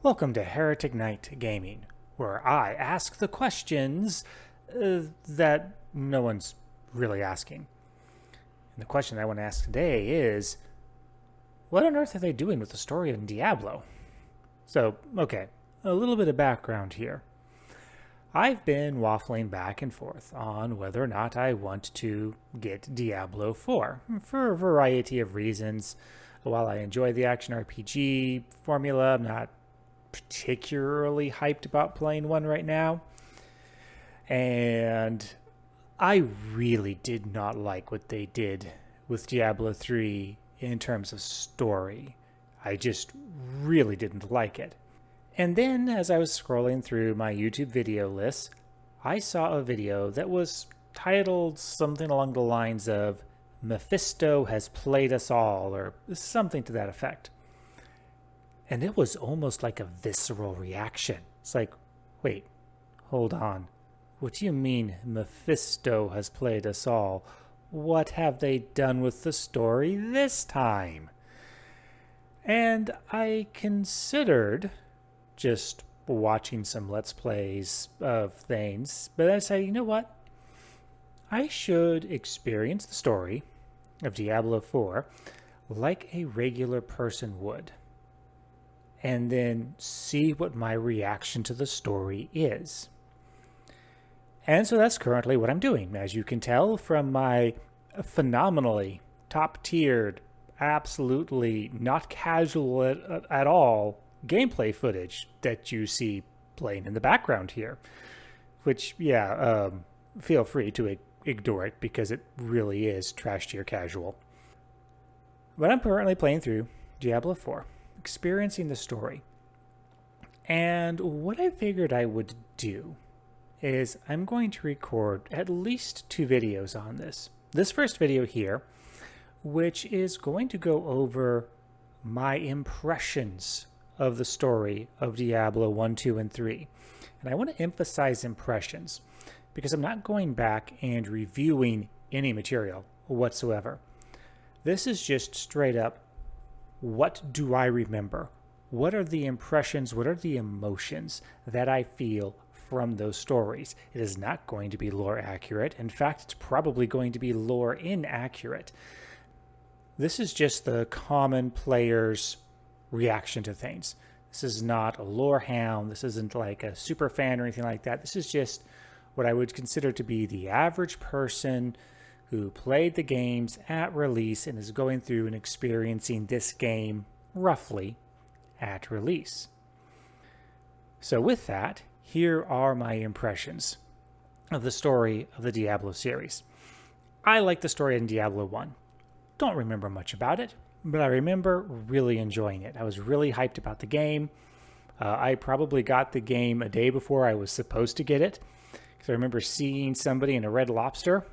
Welcome to Heretic Night Gaming, where I ask the questions that no one's really asking. And the question I want to ask today is, what on earth are they doing with the story in Diablo? So, okay, a little bit of background here. I've been waffling back and forth on whether or not I want to get Diablo 4 for a variety of reasons. While I enjoy the action RPG formula, I'm not particularly hyped about playing one right now. And I really did not like what they did with Diablo 3 in terms of story. I just really didn't like it. And then as I was scrolling through my YouTube video list, I saw a video that was titled something along the lines of Mephisto has played us all, or something to that effect. And it was almost like a visceral reaction. It's like, wait, hold on. What do you mean Mephisto has played us all? What have they done with the story this time? And I considered just watching some Let's Plays of things, but I decided, you know what? I should experience the story of Diablo 4 like a regular person would, and then see what my reaction to the story is. And so that's currently what I'm doing. As you can tell from my phenomenally top-tiered, absolutely not casual at all gameplay footage that you see playing in the background here. Which, feel free to ignore it because it really is trash tier casual. But I'm currently playing through Diablo 4. Experiencing the story. And what I figured I would do is I'm going to record at least 2 videos on this. This first video here, which is going to go over my impressions of the story of Diablo 1, 2, and 3. And I want to emphasize impressions because I'm not going back and reviewing any material whatsoever. This is just straight up, what do I remember? What are the impressions? What are the emotions that I feel from those stories? It is not going to be lore accurate. In fact, it's probably going to be lore inaccurate. This is just the common player's reaction to things. This is not a lore hound. This isn't like a super fan or anything like that. This is just what I would consider to be the average person who played the games at release and is going through and experiencing this game roughly at release. So with that, here are my impressions of the story of the Diablo series. I like the story in Diablo 1. Don't remember much about it, but I remember really enjoying it. I was really hyped about the game. I probably got the game a day before I was supposed to get it, because I remember seeing somebody in a Red Lobster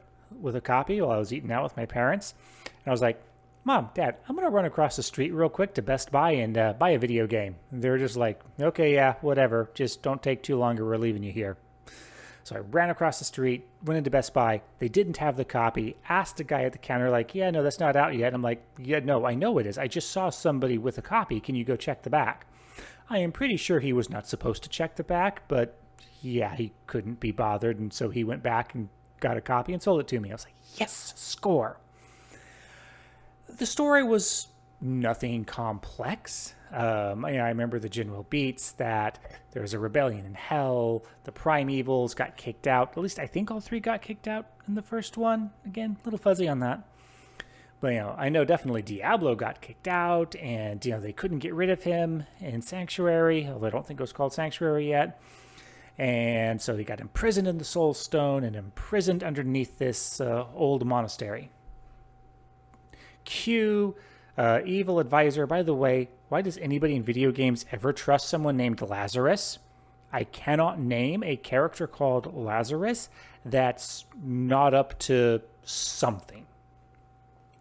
with a copy while I was eating out with my parents. And I was like, Mom, Dad, I'm going to run across the street real quick to Best Buy and buy a video game. And they were just like, okay, yeah, whatever. Just don't take too long or we're leaving you here. So I ran across the street, went into Best Buy. They didn't have the copy. Asked the guy at the counter, like, yeah, no, that's not out yet. And I'm like, yeah, no, I know it is. I just saw somebody with a copy. Can you go check the back? I am pretty sure he was not supposed to check the back, but yeah, he couldn't be bothered. And so he went back and got a copy and sold it to me. I was like, yes, score. The story was nothing complex. I remember the general beats that there was a rebellion in hell, the primevals got kicked out. At least I think all 3 got kicked out in the first one. Again, a little fuzzy on that. But, I know definitely Diablo got kicked out, and, they couldn't get rid of him in Sanctuary, although I don't think it was called Sanctuary yet. And so he got imprisoned in the Soul Stone and imprisoned underneath this old monastery. Q, evil advisor. By the way, why does anybody in video games ever trust someone named Lazarus? I cannot name a character called Lazarus that's not up to something.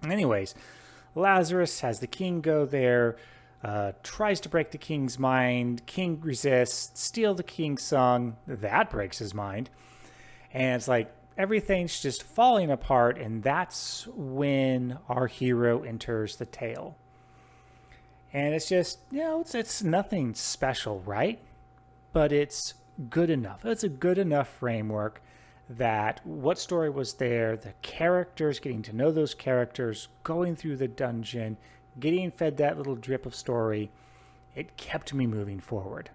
Anyways, Lazarus has the king go there, tries to break the king's mind. King resists, steal the king's song. That breaks his mind. And it's like everything's just falling apart, and that's when our hero enters the tale. And it's just, it's nothing special, right? But it's good enough. It's a good enough framework that what story was there, the characters, getting to know those characters, going through the dungeon, getting fed that little drip of story, it kept me moving forward.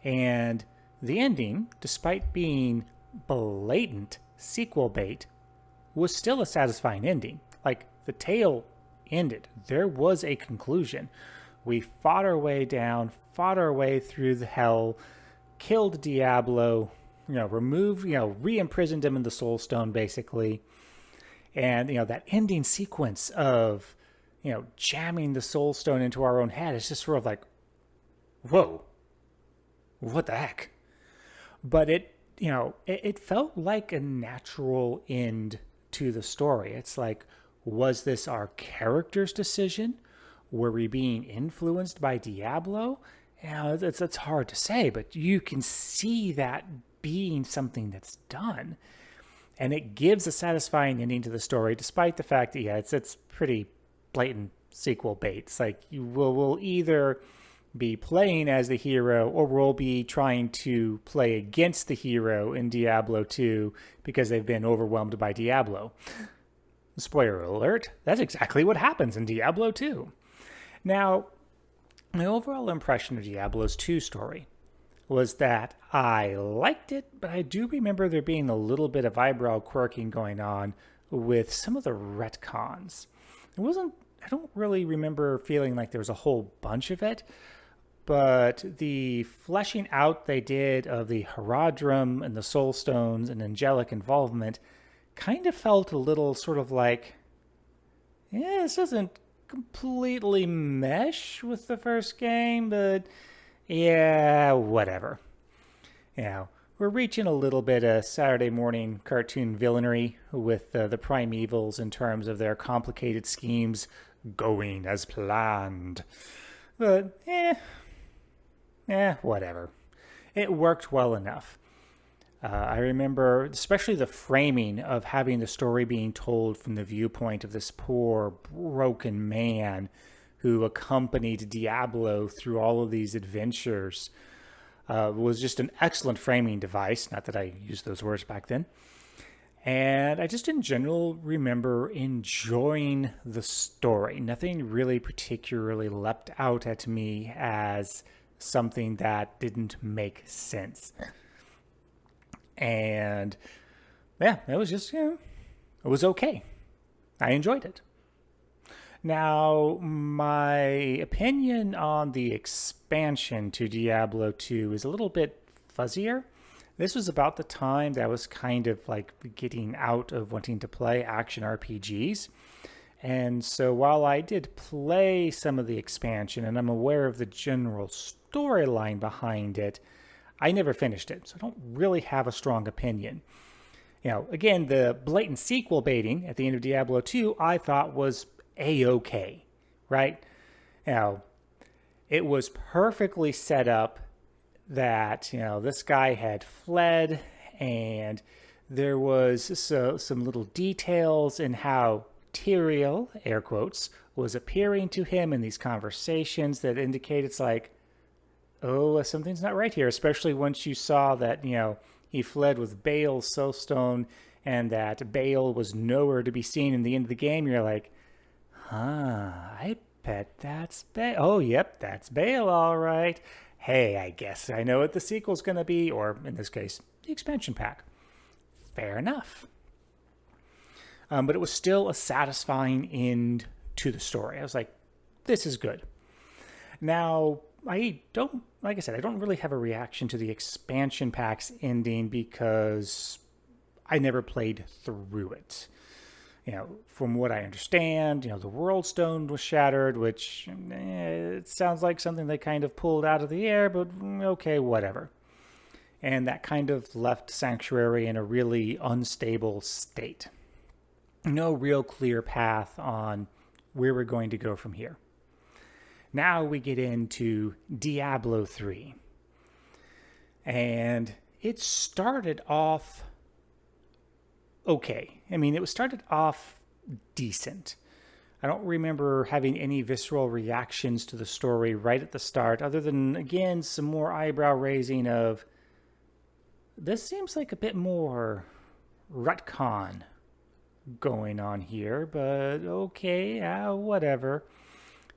And the ending, despite being blatant sequel bait, was still a satisfying ending. Like, the tale ended. There was a conclusion. We fought our way down, fought our way through the hell, killed Diablo, removed, re-imprisoned him in the Soul Stone, basically. And, that ending sequence of, jamming the Soul Stone into our own head is just sort of like, whoa, what the heck? But it felt like a natural end to the story. It's like, was this our character's decision? Were we being influenced by Diablo? It's hard to say, but you can see that being something that's done. And it gives a satisfying ending to the story, despite the fact that, it's pretty blatant sequel bait. It's like, we'll either be playing as the hero, or we'll be trying to play against the hero in Diablo 2 because they've been overwhelmed by Diablo. Spoiler alert, that's exactly what happens in Diablo 2. Now, my overall impression of Diablo's 2 story was that I liked it, but I do remember there being a little bit of eyebrow quirking going on with some of the retcons. I don't really remember feeling like there was a whole bunch of it, but the fleshing out they did of the Herodrum and the Soul Stones and angelic involvement kind of felt a little sort of like, this doesn't completely mesh with the first game, but whatever. We're reaching a little bit of Saturday morning cartoon villainy with the primevals in terms of their complicated schemes going as planned. But, whatever. It worked well enough. I remember especially the framing of having the story being told from the viewpoint of this poor, broken man who accompanied Diablo through all of these adventures was just an excellent framing device. Not that I used those words back then. And I just in general remember enjoying the story. Nothing really particularly leapt out at me as something that didn't make sense. And it was just, it was okay. I enjoyed it. Now, my opinion on the expansion to Diablo 2 is a little bit fuzzier. This was about the time that I was kind of like getting out of wanting to play action RPGs. And so while I did play some of the expansion and I'm aware of the general storyline behind it, I never finished it, so I don't really have a strong opinion. Again, the blatant sequel baiting at the end of Diablo 2 I thought was A-okay, right? It was perfectly set up that, this guy had fled, and there was some little details in how Tyrael, air quotes, was appearing to him in these conversations that indicate it's like, something's not right here, especially once you saw that, he fled with Baal's Soulstone and that Baal was nowhere to be seen in the end of the game. You're like, I bet that's Baal. Oh, yep, that's Baal, all right. Hey, I guess I know what the sequel's going to be, or in this case, the expansion pack. Fair enough. But it was still a satisfying end to the story. I was like, this is good. Now, I don't really have a reaction to the expansion pack's ending because I never played through it. From what I understand, the World Stone was shattered, which it sounds like something they kind of pulled out of the air, but okay, whatever. And that kind of left Sanctuary in a really unstable state. No real clear path on where we're going to go from here. Now we get into Diablo 3. And it started off okay. I mean, it started off decent. I don't remember having any visceral reactions to the story right at the start, other than, again, some more eyebrow raising of, this seems like a bit more retcon going on here, but okay, whatever.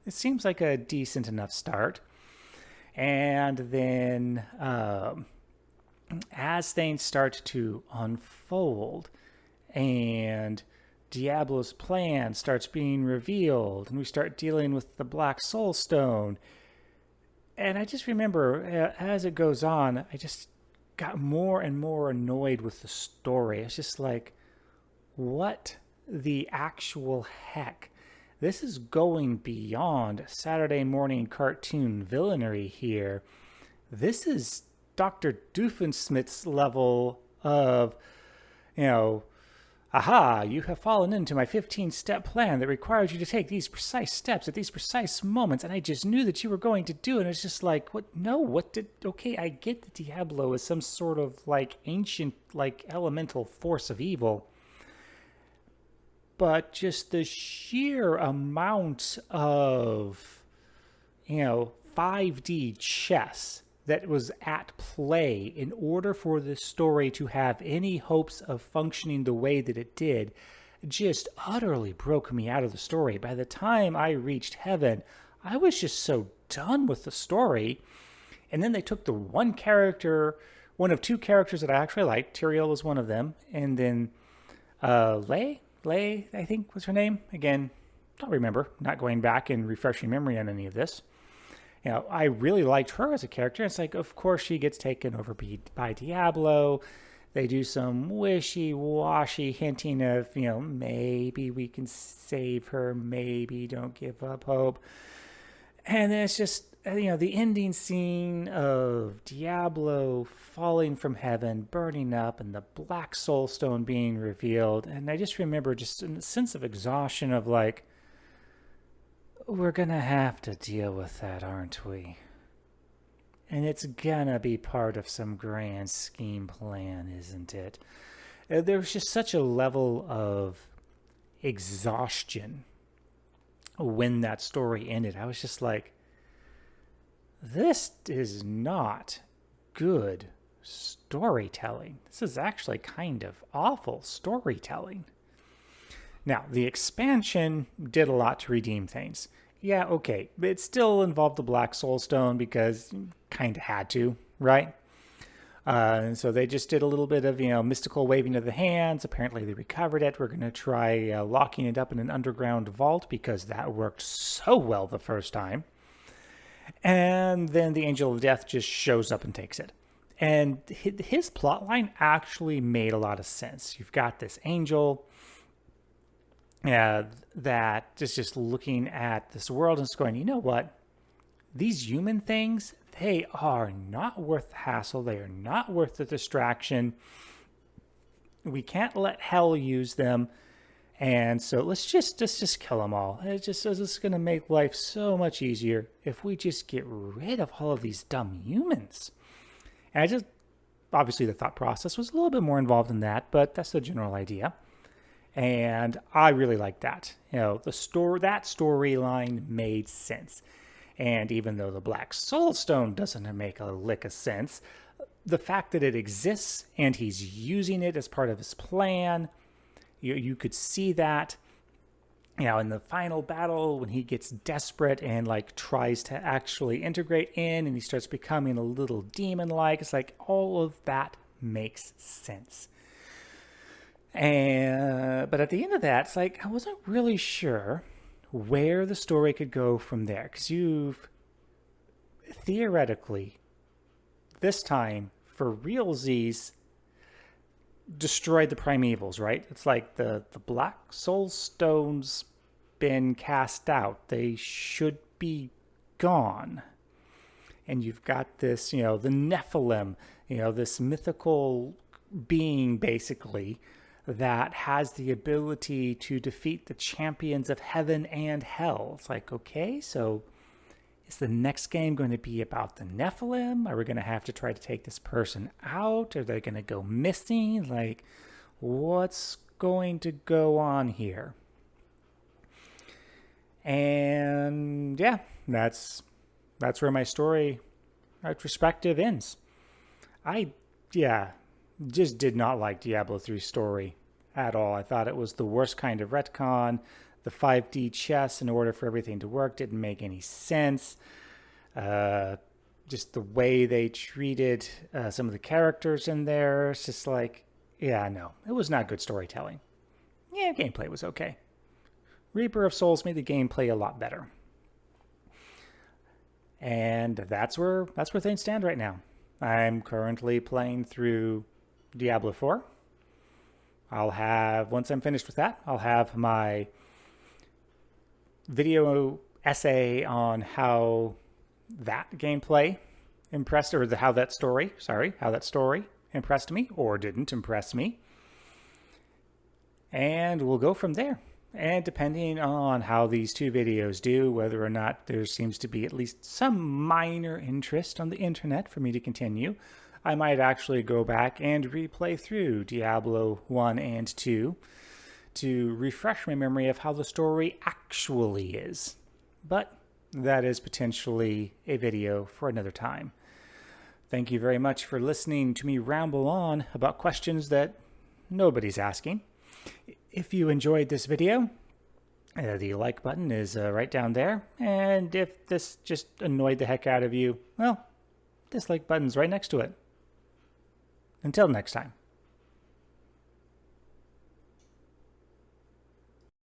It seems like a decent enough start. And then as things start to unfold and Diablo's plan starts being revealed and we start dealing with the Black Soul Stone, and I just remember as it goes on, I just got more and more annoyed with the story. It's just like, what the actual heck? This is going beyond Saturday morning cartoon villainy here. This is Dr. Doofenshmirtz's level of, aha, you have fallen into my 15-step plan that requires you to take these precise steps at these precise moments, and I just knew that you were going to do it. And it's just like, what? No, what did... Okay, I get that Diablo is some sort of, ancient, elemental force of evil. But just the sheer amount of, 5D chess that was at play in order for this story to have any hopes of functioning the way that it did just utterly broke me out of the story. By the time I reached heaven, I was just so done with the story. And then they took the one of two characters that I actually liked. Tyrael was one of them. And then Lay, I think was her name. Again, don't remember. Not going back and refreshing memory on any of this. I really liked her as a character. It's like, of course, she gets taken over by Diablo. They do some wishy-washy hinting of, maybe we can save her, maybe don't give up hope. And then it's just, the ending scene of Diablo falling from heaven, burning up, and the Black Soul Stone being revealed. And I just remember just a sense of exhaustion of we're gonna have to deal with that, aren't we? And it's gonna be part of some grand scheme plan, isn't it? There was just such a level of exhaustion when that story ended. I was just like, this is not good storytelling. This is actually kind of awful storytelling. Now, the expansion did a lot to redeem things. Yeah, okay, but it still involved the Black Soul Stone because kind of had to, right? And so they just did a little bit of, mystical waving of the hands. Apparently they recovered it. We're going to try locking it up in an underground vault because that worked so well the first time. And then the Angel of Death just shows up and takes it. And his plotline actually made a lot of sense. You've got this angel that is just looking at this world and is going, you know what? These human things, they are not worth the hassle. They are not worth the distraction. We can't let hell use them. And so let's just kill them all. It's going to make life so much easier if we just get rid of all of these dumb humans. And obviously the thought process was a little bit more involved in that, but that's the general idea. And I really like that. That storyline made sense. And even though the Black Soul Stone doesn't make a lick of sense, the fact that it exists and he's using it as part of his plan, you could see that, in the final battle when he gets desperate and tries to actually integrate in and he starts becoming a little demon-like. It's like all of that makes sense. But at the end of that, it's like I wasn't really sure where the story could go from there, because you've theoretically this time for realsies destroyed the primevals, right? It's like the Black Soul Stone's been cast out. They should be gone. And you've got this, the Nephilim, this mythical being basically that has the ability to defeat the champions of heaven and hell. It's like, okay, so is the next game going to be about the Nephilim? Are we going to have to try to take this person out? Are they going to go missing? What's going to go on here? And yeah, that's where my story retrospective ends. I just did not like Diablo 3's story at all. I thought it was the worst kind of retcon. The 5D chess, in order for everything to work, didn't make any sense. Just the way they treated some of the characters in there, it's just like, yeah, no, it was not good storytelling. Yeah, gameplay was okay. Reaper of Souls made the gameplay a lot better. And that's where things stand right now. I'm currently playing through Diablo 4. Once I'm finished with that, I'll have my video essay on how that gameplay impressed, or how that story impressed me or didn't impress me. And we'll go from there. And depending on how these two videos do, whether or not there seems to be at least some minor interest on the internet for me to continue, I might actually go back and replay through Diablo 1 and 2 to refresh my memory of how the story actually is. But that is potentially a video for another time. Thank you very much for listening to me ramble on about questions that nobody's asking. If you enjoyed this video, the like button is right down there. And if this just annoyed the heck out of you, well, dislike button's right next to it. Until next time.